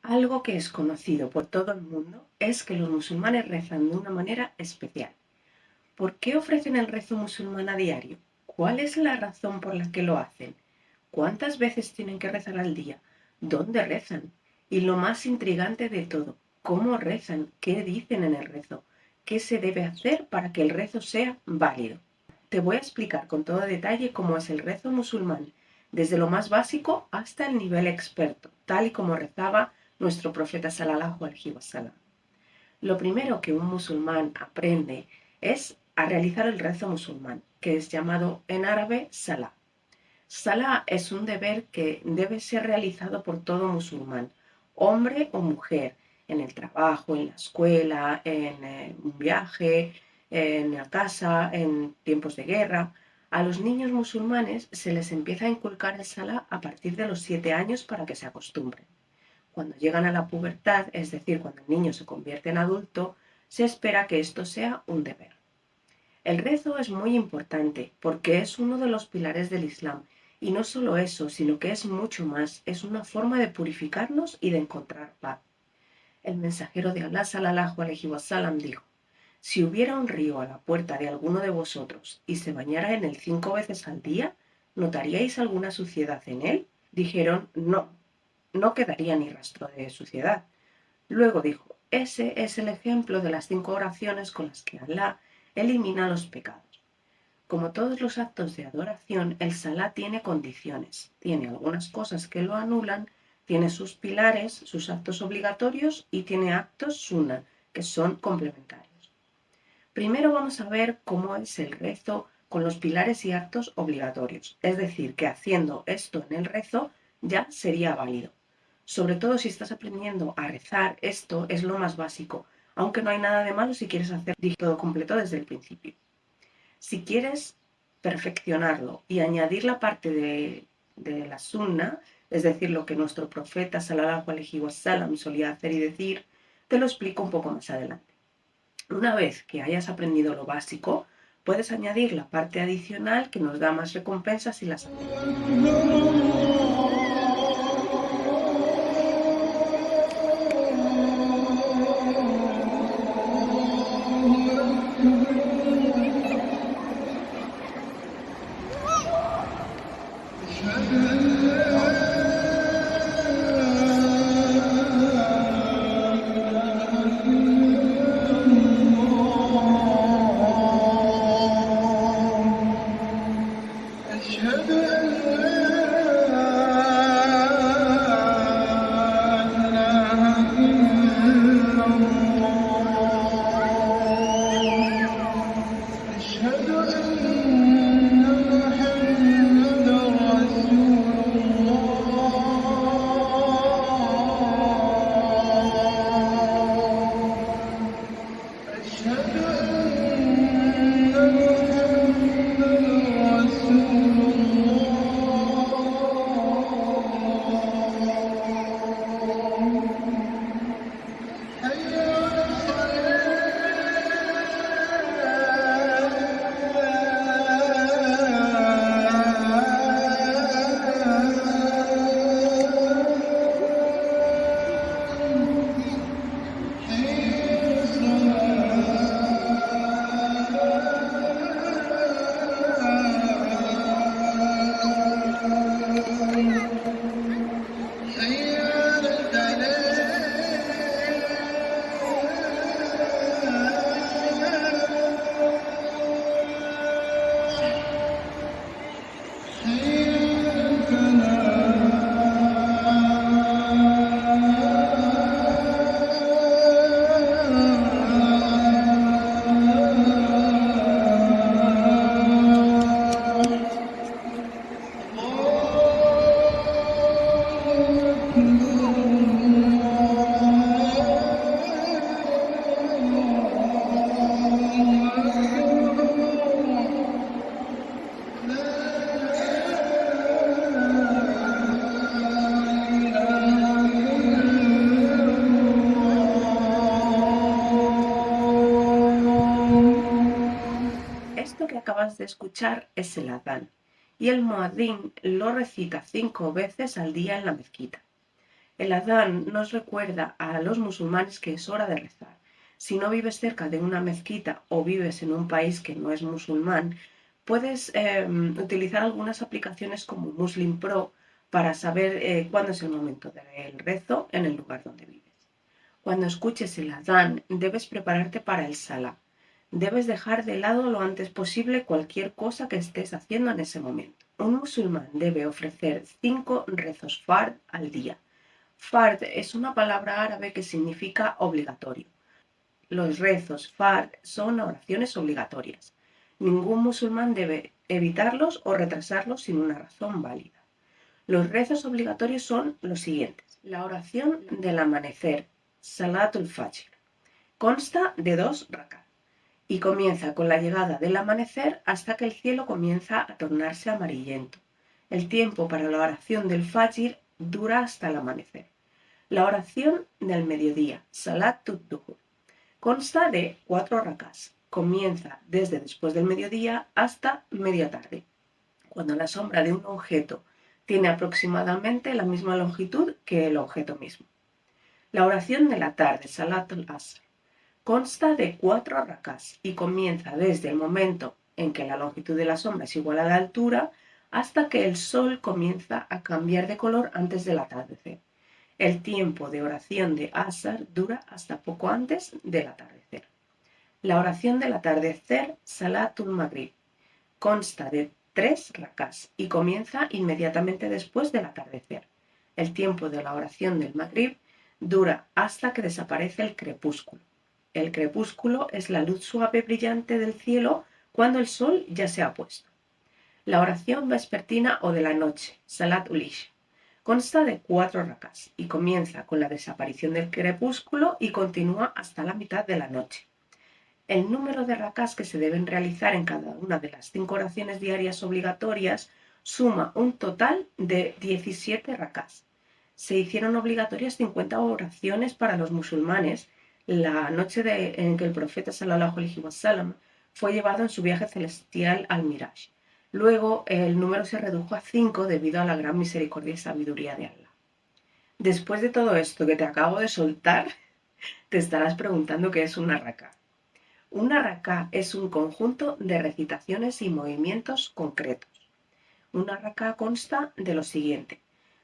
Algo que es conocido por todo el mundo es que los musulmanes rezan de una manera especial. ¿Por qué ofrecen el rezo musulmán a diario? ¿Cuál es la razón por la que lo hacen? ¿Cuántas veces tienen que rezar al día? ¿Dónde rezan? Y lo más intrigante de todo, ¿cómo rezan? ¿Qué dicen en el rezo? ¿Qué se debe hacer para que el rezo sea válido? Te voy a explicar con todo detalle cómo es el rezo musulmán, desde lo más básico hasta el nivel experto, tal y como rezaba nuestro profeta sallallahu alaihi wasallam. Lo primero que un musulmán aprende es a realizar el rezo musulmán, que es llamado en árabe salah. Salah es un deber que debe ser realizado por todo musulmán, hombre o mujer, en el trabajo, en la escuela, en un viaje, en la casa, en tiempos de guerra. A los niños musulmanes se les empieza a inculcar el Salah a partir de los 7 años para que se acostumbren. Cuando llegan a la pubertad, es decir, cuando el niño se convierte en adulto, se espera que esto sea un deber. El rezo es muy importante porque es uno de los pilares del Islam y no solo eso, sino que es mucho más, es una forma de purificarnos y de encontrar paz. El mensajero de Allah sallallahu alaihi wasallam dijo: si hubiera un río a la puerta de alguno de vosotros y se bañara en él 5 veces al día, ¿notaríais alguna suciedad en él? Dijeron: no, no quedaría ni rastro de suciedad. Luego dijo: ese es el ejemplo de las 5 oraciones con las que Allah elimina los pecados. Como todos los actos de adoración, el Salah tiene condiciones, tiene algunas cosas que lo anulan, tiene sus pilares, sus actos obligatorios y tiene actos sunnah, que son complementarios. Primero vamos a ver cómo es el rezo con los pilares y actos obligatorios, es decir, que haciendo esto en el rezo ya sería válido. Sobre todo si estás aprendiendo a rezar, esto es lo más básico, aunque no hay nada de malo si quieres hacer todo completo desde el principio. Si quieres perfeccionarlo y añadir la parte de la sunna, es decir, lo que nuestro profeta sallallahu alaihi wasallam solía hacer y decir, te lo explico un poco más adelante. Una vez que hayas aprendido lo básico, puedes añadir la parte adicional que nos da más recompensas si las hacemos. Esto que acabas de escuchar es el adán y el muadín lo recita 5 veces al día en la mezquita. El adán nos recuerda a los musulmanes que es hora de rezar. Si no vives cerca de una mezquita o vives en un país que no es musulmán, puedes utilizar algunas aplicaciones como Muslim Pro para saber cuándo es el momento del rezo en el lugar donde vives. Cuando escuches el adán, debes prepararte para el salá. Debes dejar de lado lo antes posible cualquier cosa que estés haciendo en ese momento. Un musulmán debe ofrecer 5 rezos fard al día. Fard es una palabra árabe que significa obligatorio. Los rezos fard son oraciones obligatorias. Ningún musulmán debe evitarlos o retrasarlos sin una razón válida. Los rezos obligatorios son los siguientes. La oración del amanecer, Salatul Fajr, consta de 2 rakat y comienza con la llegada del amanecer hasta que el cielo comienza a tornarse amarillento. El tiempo para la oración del Fajr dura hasta el amanecer. La oración del mediodía, Salatul Duhur, consta de 4 rakás. Comienza desde después del mediodía hasta media tarde, cuando la sombra de un objeto tiene aproximadamente la misma longitud que el objeto mismo. La oración de la tarde, Salat al-Asr, consta de 4 rakás y comienza desde el momento en que la longitud de la sombra es igual a la altura hasta que el sol comienza a cambiar de color antes del atardecer. El tiempo de oración de Asr dura hasta poco antes del atardecer. La oración del atardecer, Salatul Maghrib, consta de 3 rakás y comienza inmediatamente después del atardecer. El tiempo de la oración del Maghrib dura hasta que desaparece el crepúsculo. El crepúsculo es la luz suave brillante del cielo cuando el sol ya se ha puesto. La oración vespertina o de la noche, Salat ul-Isha, consta de 4 rakás y comienza con la desaparición del crepúsculo y continúa hasta la mitad de la noche. El número de rakás que se deben realizar en cada una de las 5 oraciones diarias obligatorias suma un total de 17 rakás. Se hicieron obligatorias 50 oraciones para los musulmanes la noche en que el profeta sallallahu alaihi wasallam fue llevado en su viaje celestial al Miraj. Luego el número se redujo a 5 debido a la gran misericordia y sabiduría de Allah. Después de todo esto que te acabo de soltar, te estarás preguntando qué es una raká. Una rakā es un conjunto de recitaciones y movimientos concretos. Una rakā consta de lo siguiente: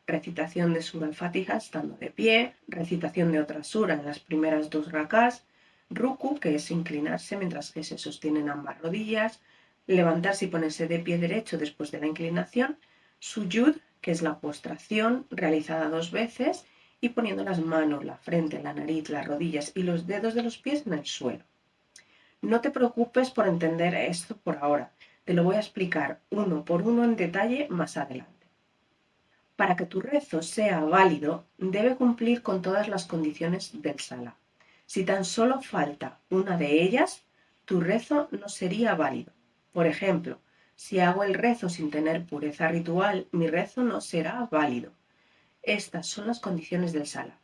recitación de sura al-Fatiha estando de pie, recitación de otra sura en las primeras 2 rakás, ruku, que es inclinarse mientras que se sostienen ambas rodillas, levantarse y ponerse de pie derecho después de la inclinación, sujud, que es la postración realizada 2 veces y poniendo las manos, la frente, la nariz, las rodillas y los dedos de los pies en el suelo. No te preocupes por entender esto por ahora, te lo voy a explicar uno por uno en detalle más adelante. Para que tu rezo sea válido, debe cumplir con todas las condiciones del salá. Si tan solo falta una de ellas, tu rezo no sería válido. Por ejemplo, si hago el rezo sin tener pureza ritual, mi rezo no será válido. Estas son las condiciones del salá.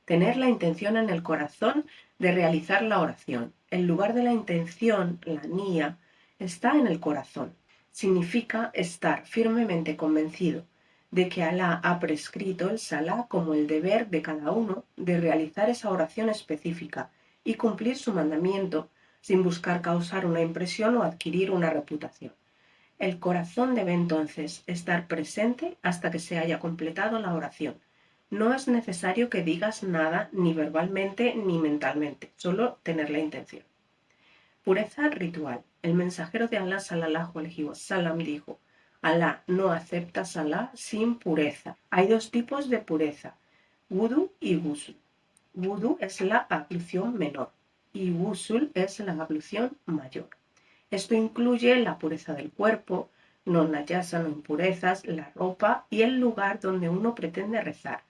Tener la intención en el corazón de realizar la oración. El lugar de la intención, la niyya, está en el corazón. Significa estar firmemente convencido de que Alá ha prescrito el salá como el deber de cada uno de realizar esa oración específica y cumplir su mandamiento sin buscar causar una impresión o adquirir una reputación. El corazón debe entonces estar presente hasta que se haya completado la oración. No es necesario que digas nada ni verbalmente ni mentalmente, solo tener la intención. Pureza ritual. El mensajero de Alá sallallahu alaihi wasallam dijo: Alá no acepta salá sin pureza. Hay 2 tipos de pureza, wudu y ghusl. Wudu es la ablución menor y ghusl es la ablución mayor. Esto incluye la pureza del cuerpo, no najasa, no impurezas, la ropa y el lugar donde uno pretende rezar.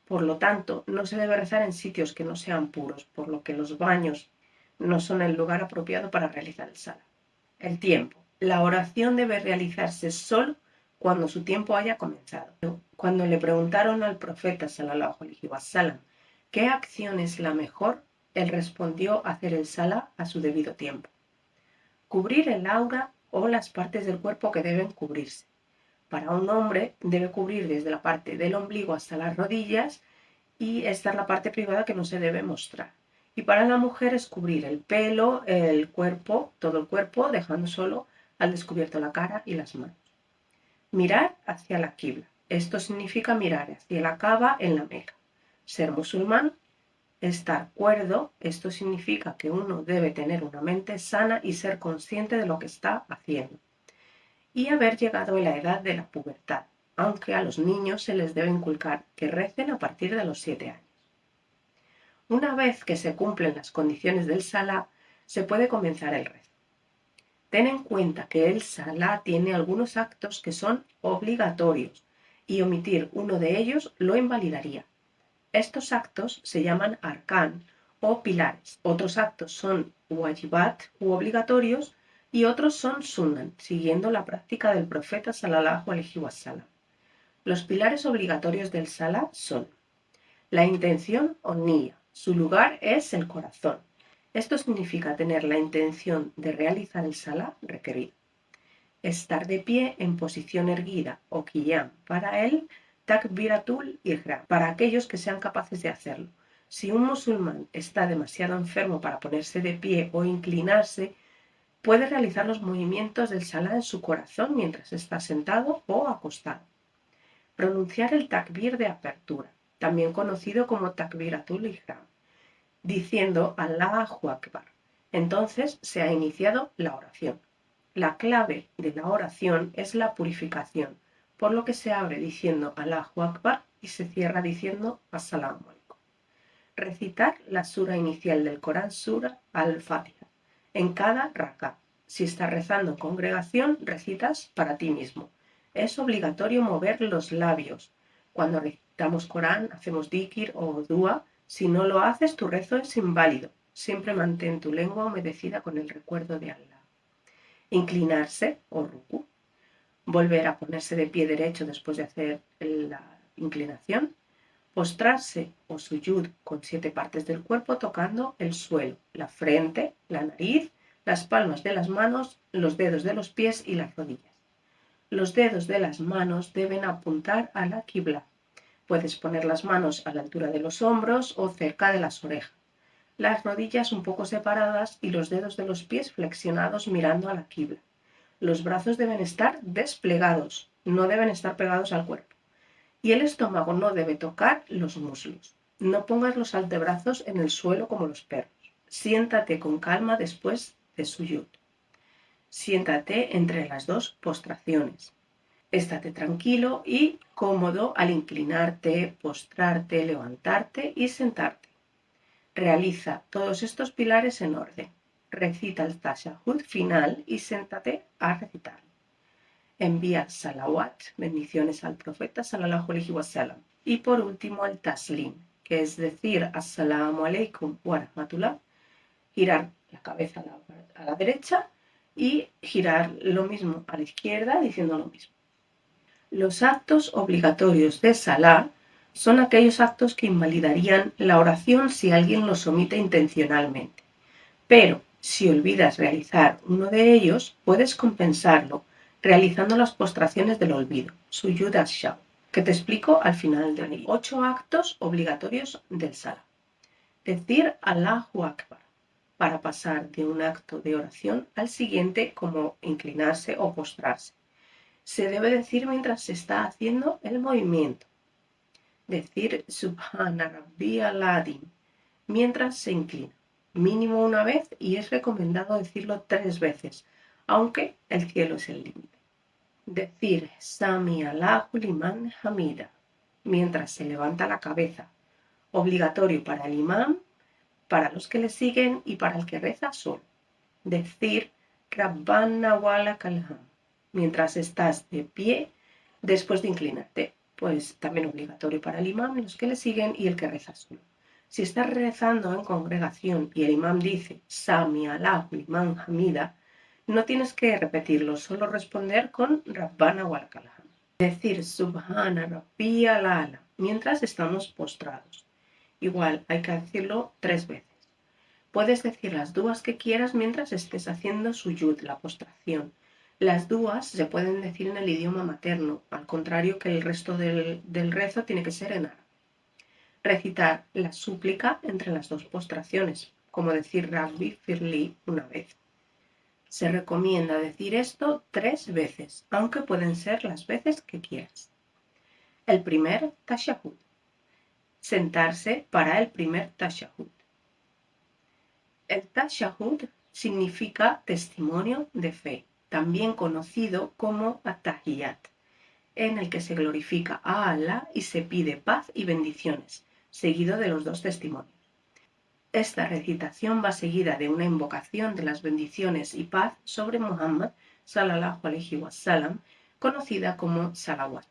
Por lo tanto, no se debe rezar en sitios que no sean puros, por lo que los baños no son el lugar apropiado para realizar el salá. El tiempo. La oración debe realizarse solo cuando su tiempo haya comenzado. Cuando le preguntaron al profeta sallallahu alaihi wasallam qué acción es la mejor, él respondió: hacer el salá a su debido tiempo. Cubrir el aura o las partes del cuerpo que deben cubrirse. Para un hombre debe cubrir desde la parte del ombligo hasta las rodillas y esta es la parte privada que no se debe mostrar. Y para la mujer es cubrir el pelo, el cuerpo, todo el cuerpo, dejando solo al descubierto la cara y las manos. Mirar hacia la Qibla. Esto significa mirar hacia la Kaaba en la Meca. Ser musulmán, estar cuerdo, esto significa que uno debe tener una mente sana y ser consciente de lo que está haciendo. Y haber llegado a la edad de la pubertad, aunque a los niños se les debe inculcar que recen a partir de los 7 años. Una vez que se cumplen las condiciones del Salah, se puede comenzar el rezo. Ten en cuenta que el Salah tiene algunos actos que son obligatorios y omitir uno de ellos lo invalidaría. Estos actos se llaman arkan o pilares. Otros actos son wajibat u obligatorios y otros son sunan, siguiendo la práctica del profeta sallallahu alaihi wasallam. Los pilares obligatorios del Salah son la intención o niyya. Su lugar es el corazón. Esto significa tener la intención de realizar el Salah requerido. Estar de pie en posición erguida o qiyam para él Takbiratul Ihram, para aquellos que sean capaces de hacerlo. Si un musulmán está demasiado enfermo para ponerse de pie o inclinarse, puede realizar los movimientos del Salah en su corazón mientras está sentado o acostado. Pronunciar el takbir de apertura, también conocido como Takbiratul Ihram, diciendo Allahu Akbar. Entonces se ha iniciado la oración. La clave de la oración es la purificación, por lo que se abre diciendo Allahu Akbar y se cierra diciendo As-salamu alaykum. Recitar la sura inicial del Corán, sura Al-Fatiha, en cada rak'ah. Si estás rezando en congregación, recitas para ti mismo. Es obligatorio mover los labios. Cuando recitamos Corán, hacemos dhikr o dua. Si no lo haces, tu rezo es inválido. Siempre mantén tu lengua humedecida con el recuerdo de Allah. Inclinarse o ruku. Volver a ponerse de pie derecho después de hacer la inclinación. Postrarse o suyud con 7 partes del cuerpo tocando el suelo, la frente, la nariz, las palmas de las manos, los dedos de los pies y las rodillas. Los dedos de las manos deben apuntar a la qibla. Puedes poner las manos a la altura de los hombros o cerca de las orejas. Las rodillas un poco separadas y los dedos de los pies flexionados mirando a la qibla. Los brazos deben estar desplegados, no deben estar pegados al cuerpo. Y el estómago no debe tocar los muslos. No pongas los antebrazos en el suelo como los perros. Siéntate con calma después de suyud. Siéntate entre las dos postraciones. Estate tranquilo y cómodo al inclinarte, postrarte, levantarte y sentarte. Realiza todos estos pilares en orden. Recita el tashahhud final y siéntate a recitar. Envía salawat, bendiciones al profeta sallallahu alaihi wasallam. Y por último el taslim, que es decir assalamu alaikum wa rahmatullah, girar la cabeza a la derecha y girar lo mismo a la izquierda diciendo lo mismo. Los actos obligatorios de Salah son aquellos actos que invalidarían la oración si alguien los omite intencionalmente. Pero si olvidas realizar uno de ellos, puedes compensarlo realizando las postraciones del olvido, suyud ash-shaw, que te explico al final del vídeo. 8 actos obligatorios del Salah. Decir Allahu Akbar para pasar de un acto de oración al siguiente, como inclinarse o postrarse. Se debe decir mientras se está haciendo el movimiento. Decir Subhana Rabbiyal Azim mientras se inclina, mínimo una vez, y es recomendado decirlo 3 veces, aunque el cielo es el límite. Decir Sami Allahu liman hamida mientras se levanta la cabeza, obligatorio para el imán, para los que le siguen y para el que reza solo. Decir Rabbana walakal hamd mientras estás de pie después de inclinarte, pues también obligatorio para el imán, los que le siguen y el que reza solo. Si estás rezando en congregación y el imán dice Sami Allahu liman hamida, no tienes que repetirlo, solo responder con Rabbana walakal hamd. Decir Subhana Rabbiyal A'la mientras estamos postrados. Igual hay que decirlo 3 veces. Puedes decir las duas que quieras mientras estés haciendo suyud, la postración. Las duas se pueden decir en el idioma materno, al contrario que el resto del rezo tiene que ser en árabe. Recitar la súplica entre las dos postraciones, como decir Rabbi Firli una vez. Se recomienda decir esto 3 veces, aunque pueden ser las veces que quieras. El primer tashahhud. Sentarse para el primer tashahhud. El tashahhud significa testimonio de fe, también conocido como at-tahiyyat, en el que se glorifica a Allah y se pide paz y bendiciones, seguido de los 2 testimonios. Esta recitación va seguida de una invocación de las bendiciones y paz sobre Muhammad sallallahu alaihi wasallam, conocida como salawat.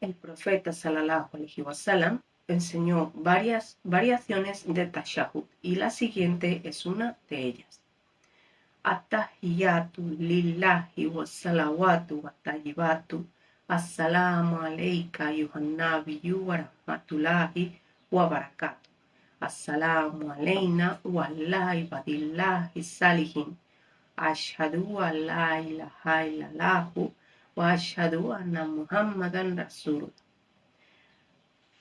El profeta sallallahu alaihi wasallam enseñó varias variaciones de tashahhud y la siguiente es una de ellas. At-tahiyyatu lillahi wassalawatu wattayyibatu. Assalamu alayka ayuhan nabiyyu wa rahmatullahi wa barakatuh. Assalamu alayna wa ala ibadillahi salihin. Ashhadu an la ilaha illallahu wa ashhadu anna Muhammadan Rasulullah.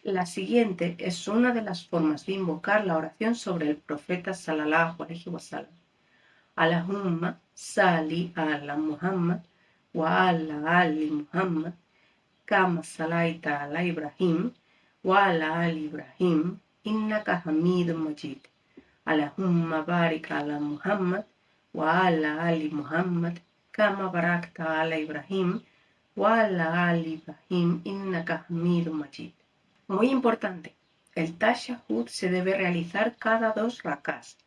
La siguiente es una de las formas de invocar la oración sobre el profeta sallallahu alaihi wasallam. Allahumma salli ala Muhammad wa ala ali Muhammad kama salaita ala Ibrahim wa ala ali Ibrahim innaka hamidun majid. Allahumma barik ala Muhammad wa ala ali Muhammad kama barakta ala Ibrahim wa ala ali Ibrahim innaka hamidun majid. Muy importante, el tashahhud se debe realizar cada 2 rakás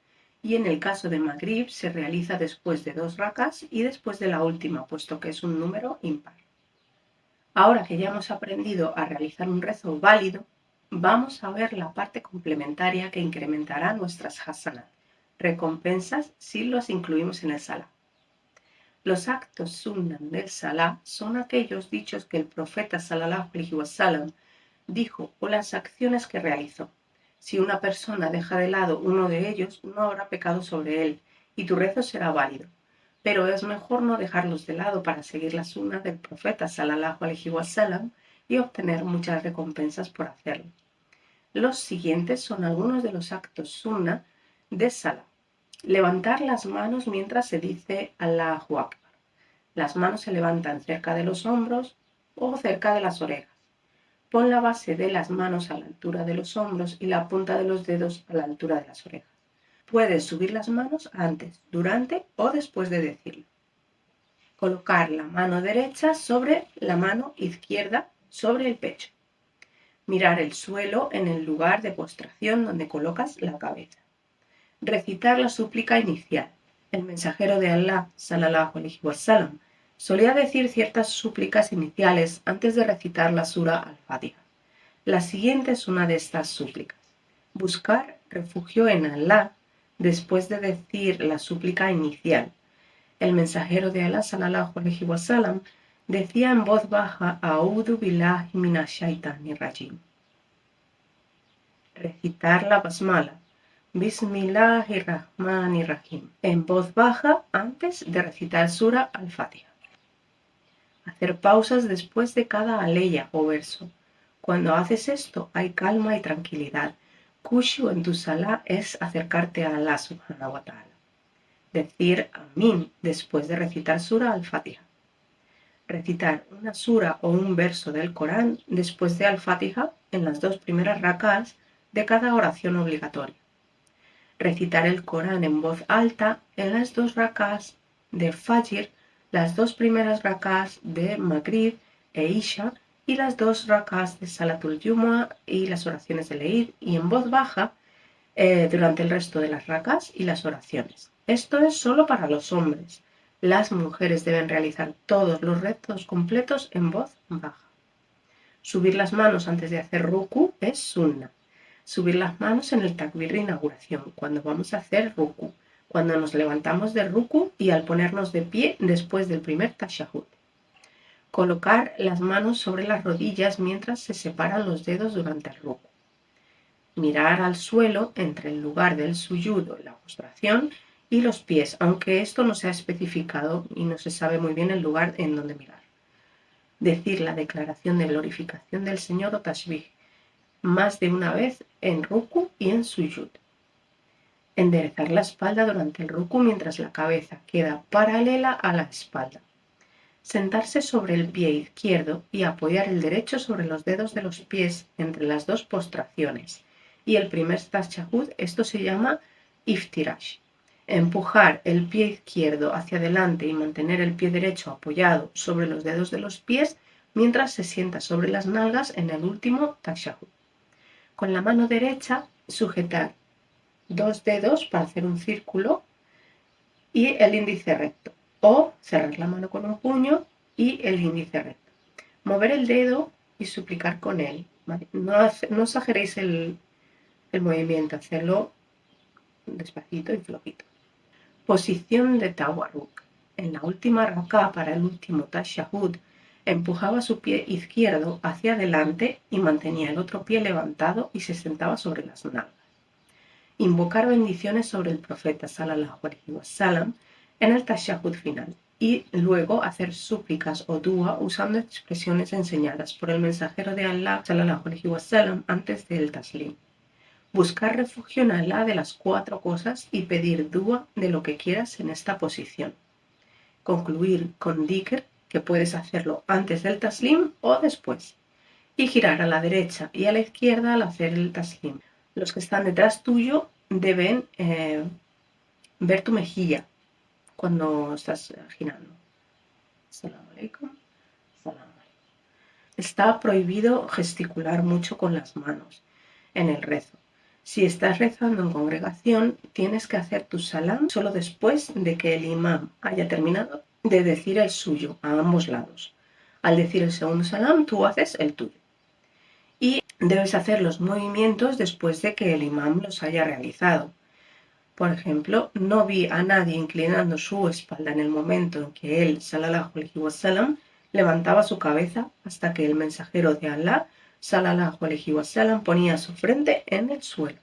y en el caso de Maghrib se realiza después de 2 rakás y después de la última, puesto que es un número impar. Ahora que ya hemos aprendido a realizar un rezo válido, vamos a ver la parte complementaria que incrementará nuestras hasanat, recompensas si los incluimos en el salá. Los actos sunnah del salá son aquellos dichos que el profeta sallallahu alaihi wasallam dijo o las acciones que realizó. Si una persona deja de lado uno de ellos, no habrá pecado sobre él y tu rezo será válido. Pero es mejor no dejarlos de lado para seguir la sunna del profeta sallallahu alaihi wasallam y obtener muchas recompensas por hacerlo. Los siguientes son algunos de los actos sunna de salá. Levantar las manos mientras se dice Allahu Akbar. Las manos se levantan cerca de los hombros o cerca de las orejas. Pon la base de las manos a la altura de los hombros y la punta de los dedos a la altura de las orejas. Puedes subir las manos antes, durante o después de decirlo. Colocar la mano derecha sobre la mano izquierda sobre el pecho. Mirar el suelo en el lugar de postración donde colocas la cabeza. Recitar la súplica inicial. El mensajero de Allah, sallallahu alaihi wasallam, solía decir ciertas súplicas iniciales antes de recitar la sura al-Fatiha. La siguiente es una de estas súplicas. Buscar refugio en Allah después de decir la súplica inicial. El mensajero de Allah, sallallahu alaihi wasallam, decía en voz baja, A'udhu billahi minash shaitanir rajim. Recitar la basmala, Bismillahirrahmanirrahim, en voz baja antes de recitar sura al-Fatiha. Hacer pausas después de cada aleya o verso. Cuando haces esto hay calma y tranquilidad. Khushu en tu salá es acercarte a Allah subhanahu wa ta'ala. Decir Amin después de recitar sura al-Fatiha. Recitar una sura o un verso del Corán después de al-Fatiha en las 2 primeras rakás de cada oración obligatoria. Recitar el Corán en voz alta en las 2 rakás de Fajr, las 2 primeras rakás de Maghrib e Isha y las 2 rakás de Salatul Jumu'ah y las oraciones de Eid y en voz baja durante el resto de las rakás y las oraciones. Esto es solo para los hombres. Las mujeres deben realizar todos los rezos completos en voz baja. Subir las manos antes de hacer ruku es sunna. Subir las manos en el takbir de inauguración, cuando vamos a hacer ruku, cuando nos levantamos de ruku y al ponernos de pie después del primer tashahhud. Colocar las manos sobre las rodillas mientras se separan los dedos durante el ruku. Mirar al suelo entre el lugar del suyud, la postración, y los pies, aunque esto no se ha especificado y no se sabe muy bien el lugar en donde mirar. Decir la declaración de glorificación del Señor o tashbih. más de una vez en Ruku y en Sujud. Enderezar la espalda durante el Ruku mientras la cabeza queda paralela a la espalda. Sentarse sobre el pie izquierdo y apoyar el derecho sobre los dedos de los pies entre las dos postraciones. Y el primer tashahhud, esto se llama iftirash. Empujar el pie izquierdo hacia adelante y mantener el pie derecho apoyado sobre los dedos de los pies mientras se sienta sobre las nalgas en el último tashahhud. Con la mano derecha sujetar dos dedos para hacer un círculo y el índice recto, o cerrar la mano con un puño y el índice recto. Mover el dedo y suplicar con él. ¿Vale? No exageréis el movimiento, hacerlo despacito y flojito. Posición de Tawarruk. En la última rak'a para el último tashahhud, empujaba su pie izquierdo hacia adelante y mantenía el otro pie levantado y se sentaba sobre las nalgas. Invocar bendiciones sobre el profeta sallallahu alaihi wasallam en el tashahhud final y luego hacer súplicas o dua usando expresiones enseñadas por el mensajero de Allah sallallahu alaihi wasallam antes del taslim. Buscar refugio en Allah de las 4 cosas y pedir dua de lo que quieras en esta posición. Concluir con dhikr, que puedes hacerlo antes del taslim o después. Y girar a la derecha y a la izquierda al hacer el taslim. Los que están detrás tuyo deben ver tu mejilla cuando estás girando. Assalamu alaikum. Assalamu alaikum. Está prohibido gesticular mucho con las manos en el rezo. Si estás rezando en congregación, tienes que hacer tu salam solo después de que el imam haya terminado de decir el suyo a ambos lados. Al decir el segundo salam, tú haces el tuyo. Y debes hacer los movimientos después de que el imam los haya realizado. Por ejemplo, no vi a nadie inclinando su espalda en el momento en que él, sallallahu alaihi wasallam, levantaba su cabeza hasta que el mensajero de Allah, sallallahu alaihi wasallam, ponía su frente en el suelo.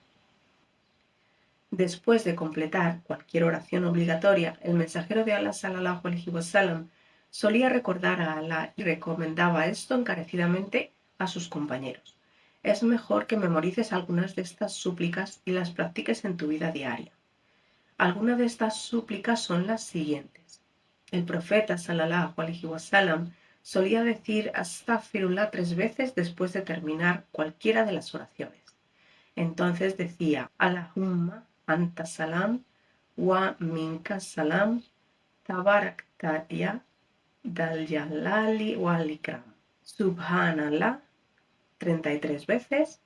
Después de completar cualquier oración obligatoria, el mensajero de Allah, sallallahu alaihi wasallam, solía recordar a Allah y recomendaba esto encarecidamente a sus compañeros. Es mejor que memorices algunas de estas súplicas y las practiques en tu vida diaria. Algunas de estas súplicas son las siguientes. El profeta sallallahu alaihi wasallam solía decir astaghfirullah 3 veces después de terminar cualquiera de las oraciones. Entonces decía Allahumma anta salam wa minka salam tabarakta ya dal jalali wal ikram. Subhanallah 33 veces.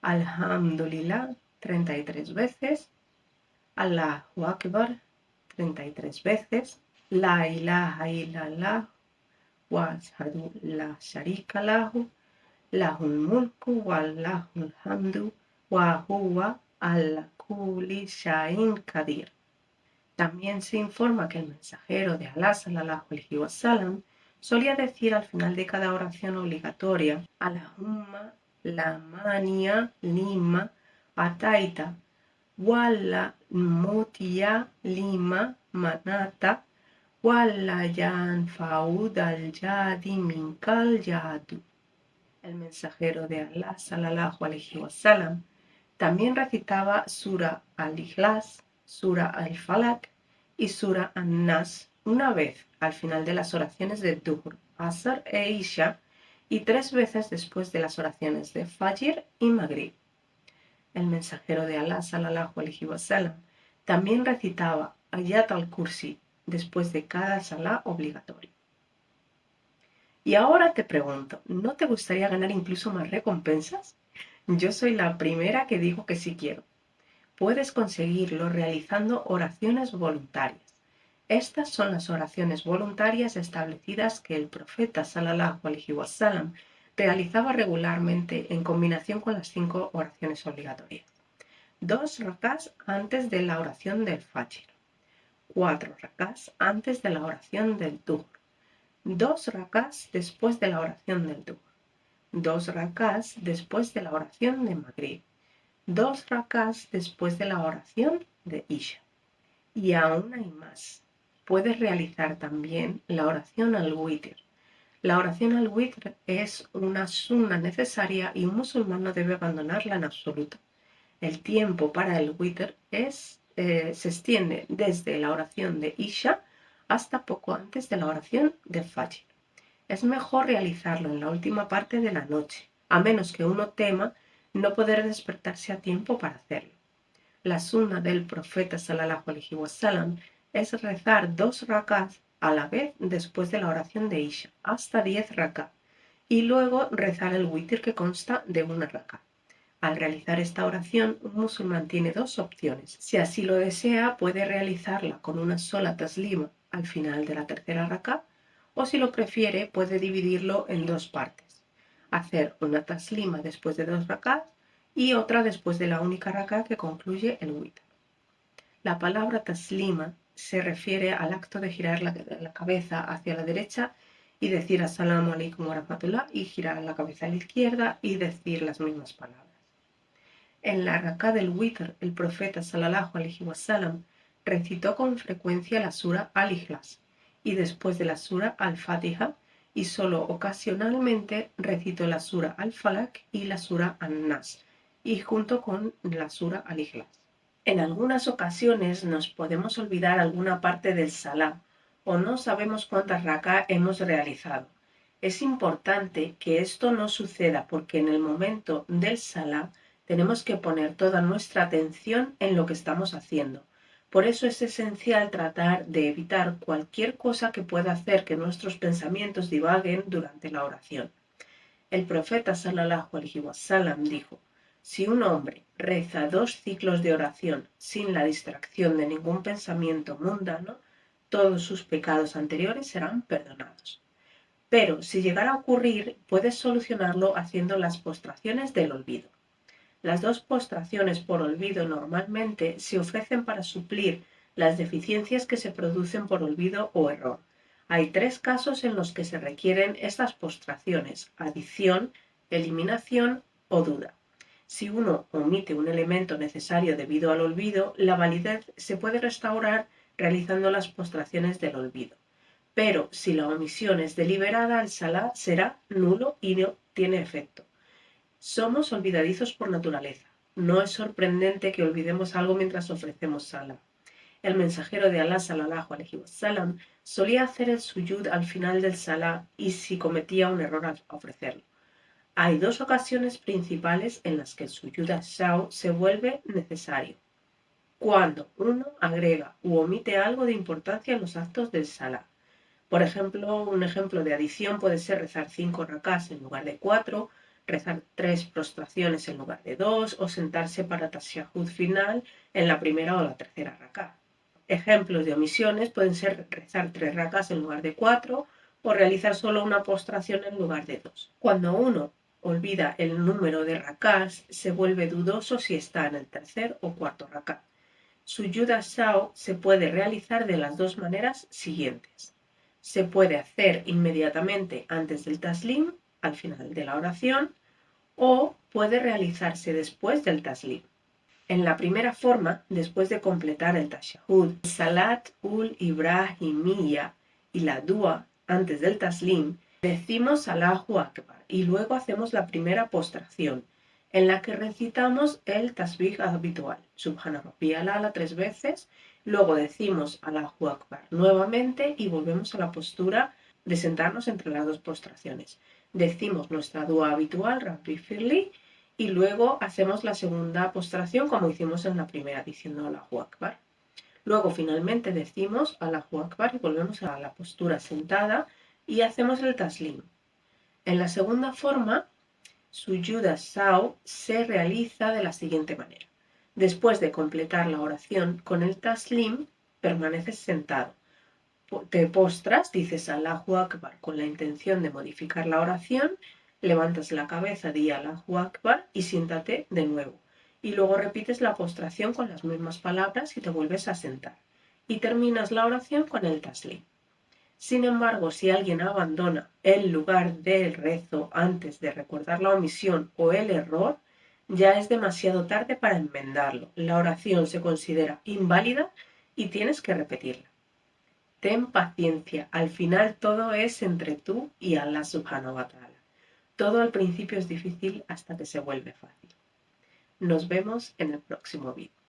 Alhamdulillah 33 veces. Allahu Akbar 33 veces, La ilaha illallah wa ashhadu la sharika lahu, lahul mulku wa lahul hamdu wa huwa ala kulli shay'in qadir. También se informa que el mensajero de Allah sallallahu alaihi wasallam solía decir al final de cada oración obligatoria Allahumma la mania lima ataita wala mutia lima manata wala yanfaud al yadi minkal yadu. El mensajero de Allah sallallahu alaihi wasallam también recitaba Sura al-Ikhlas, Sura al-Falaq y Sura an-Nas una vez al final de las oraciones de Dhuhr, Asr e Isha y 3 veces después de las oraciones de Fajr y Maghrib. El mensajero de Allah sallallahu alaihi wasallam también recitaba Ayat al-Kursi después de cada salá obligatorio. Y ahora te pregunto, ¿no te gustaría ganar incluso más recompensas? Yo soy la primera que digo que sí quiero. Puedes conseguirlo realizando oraciones voluntarias. Estas son las oraciones voluntarias establecidas que el profeta sallallahu alaihi wasallam realizaba regularmente en combinación con las 5 oraciones obligatorias. 2 rakás antes de la oración del Fajr, 4 rakás antes de la oración del Dhuhr, 2 rakás después de la oración del Dhuhr, 2 rakás después de la oración de Maghrib, 2 rakás después de la oración de Isha. Y aún hay más. Puedes realizar también la oración al Witr, La oración al witr es una sunna necesaria y un musulmán no debe abandonarla en absoluto. El tiempo para el witr se extiende desde la oración de Isha hasta poco antes de la oración de Fajr. Es mejor realizarlo en la última parte de la noche, a menos que uno tema no poder despertarse a tiempo para hacerlo. La sunna del profeta sallallahu alaihi wasallam es rezar 2 rak'at a la vez después de la oración de Isha, hasta 10 rak'at, y luego rezar el witr que consta de 1 rak'at. Al realizar esta oración, un musulmán tiene 2 opciones. Si así lo desea, puede realizarla con una sola taslima al final de la tercera rak'at, o si lo prefiere, puede dividirlo en 2 partes. Hacer una taslima después de 2 rak'at y otra después de la única rak'at que concluye el witr. La palabra taslima se refiere al acto de girar la cabeza hacia la derecha y decir Assalamu alaikum wa rahmatullah, y girar la cabeza a la izquierda y decir las mismas palabras. En la rak'at del witr, el profeta sallallahu alaihi wasallam recitó con frecuencia la sura Al-Ikhlas y después de la sura Al-Fatiha, y solo ocasionalmente recitó la sura Al-Falaq y la sura An-Nas, y junto con la sura Al-Ikhlas. En algunas ocasiones nos podemos olvidar alguna parte del Salah o no sabemos cuántas rak'at hemos realizado. Es importante que esto no suceda porque en el momento del Salah tenemos que poner toda nuestra atención en lo que estamos haciendo. Por eso es esencial tratar de evitar cualquier cosa que pueda hacer que nuestros pensamientos divaguen durante la oración. El profeta sallallahu alaihi wasallam dijo: si un hombre reza 2 ciclos de oración sin la distracción de ningún pensamiento mundano, todos sus pecados anteriores serán perdonados. Pero si llegara a ocurrir, puedes solucionarlo haciendo las postraciones del olvido. Las 2 postraciones por olvido normalmente se ofrecen para suplir las deficiencias que se producen por olvido o error. Hay 3 casos en los que se requieren estas postraciones: adición, eliminación o duda. Si uno omite un elemento necesario debido al olvido, la validez se puede restaurar realizando las postraciones del olvido. Pero si la omisión es deliberada, el salah será nulo y no tiene efecto. Somos olvidadizos por naturaleza. No es sorprendente que olvidemos algo mientras ofrecemos salah. El mensajero de Alá sallallahu alaihi wasallam solía hacer el suyud al final del salah y si cometía un error al ofrecerlo. Hay 2 ocasiones principales en las que el suyud ash-shaw se vuelve necesario: cuando uno agrega u omite algo de importancia en los actos del salah. Por ejemplo, un ejemplo de adición puede ser rezar 5 rak'ats en lugar de 4, rezar 3 prostraciones en lugar de 2 o sentarse para tashahhud final en la primera o la tercera rak'at. Ejemplos de omisiones pueden ser rezar 3 rak'ats en lugar de 4 o realizar solo una postración en lugar de 2. Cuando uno olvida el número de rak'ats, se vuelve dudoso si está en el tercer o cuarto rak'at. Suyud ash-shaw se puede realizar de las 2 maneras siguientes. Se puede hacer inmediatamente antes del taslim, al final de la oración, o puede realizarse después del taslim. En la primera forma, después de completar el tashahhud, salat ul ibrahimiyya y la dua antes del taslim, decimos Allahu Akbar y luego hacemos la primera postración, en la que recitamos el tasbih habitual, Subhana Rabbiyal A'la 3 veces, luego decimos Allahu Akbar nuevamente y volvemos a la postura de sentarnos entre las 2 postraciones. Decimos nuestra dua habitual, Rabbi Firli, y luego hacemos la segunda postración como hicimos en la primera, diciendo Allahu Akbar. Luego finalmente decimos Allahu Akbar y volvemos a la postura sentada y hacemos el taslim. En la segunda forma, Suyud ash-shaw se realiza de la siguiente manera. Después de completar la oración con el taslim, permaneces sentado. Te postras, dices Allahu Akbar con la intención de modificar la oración, levantas la cabeza, di Allahu Akbar y siéntate de nuevo. Y luego repites la postración con las mismas palabras y te vuelves a sentar. Y terminas la oración con el taslim. Sin embargo, si alguien abandona el lugar del rezo antes de recordar la omisión o el error, ya es demasiado tarde para enmendarlo. La oración se considera inválida y tienes que repetirla. Ten paciencia, al final todo es entre tú y Allah subhanahu wa ta'ala. Todo al principio es difícil hasta que se vuelve fácil. Nos vemos en el próximo vídeo.